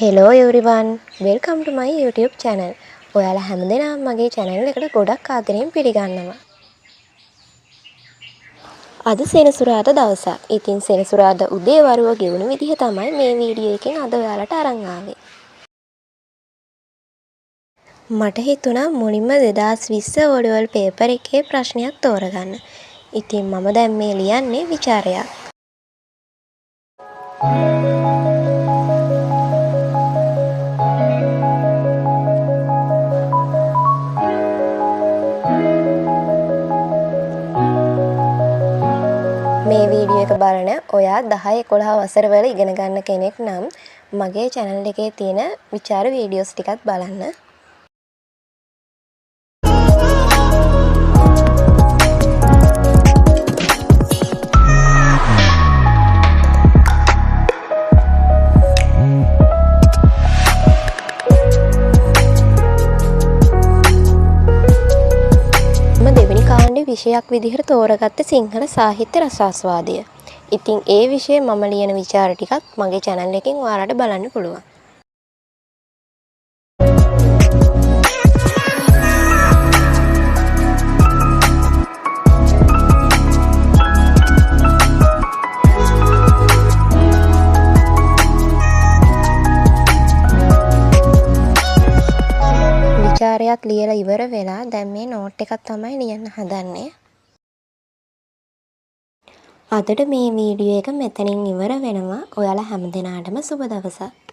Hello everyone, welcome to my YouTube channel. ඔයාලා හැමදෙනාම මගේ channel එකට ගොඩක් ආදරෙන් පිළිගන්නවා. අද සෙනසුරාදා දවසක්. ඉතින් සෙනසුරාදා උදේ වරුව ගෙවුණු විදිහ තමයි මේ වීඩියෝ එකෙන් අද ඔයාලට අරන් ආවේ. මට හිතුණා මුලින්ම 2020 O level paper එකේ ප්‍රශ්නයක් තෝරගන්න. ඉතින් මම දැන් මේ ලියන්නේ විචාරයක්. මේ වීඩියෝ එක බලන ඔයා 10 11 වසර වල ඉගෙන ගන්න කෙනෙක් නම් මගේ channel එකේ තියෙන විචාර වීඩියෝස් ටිකත් බලන්න. දෙවෙනි කාණ්ඩේ විෂයක් විදිහට තෝරගත්තේ සිංහල සාහිත්‍ය රසාස්වාදය. ඉතින් ඒ විෂය මම ලියන විචාර ටිකත් මගේ channel එකෙන් ඔයාලට බලන්න පුළුවන්. විචාරයක් ලියලා ඉවර වෙලා දැන් මේ නෝට් එකක් තමයි ලියන්න හදන්නේ. අදට මේ වීඩියෝ එක මෙතනින් ඉවර වෙනවා. ඔයාලා හැමදෙනාටම සුබ දවසක්.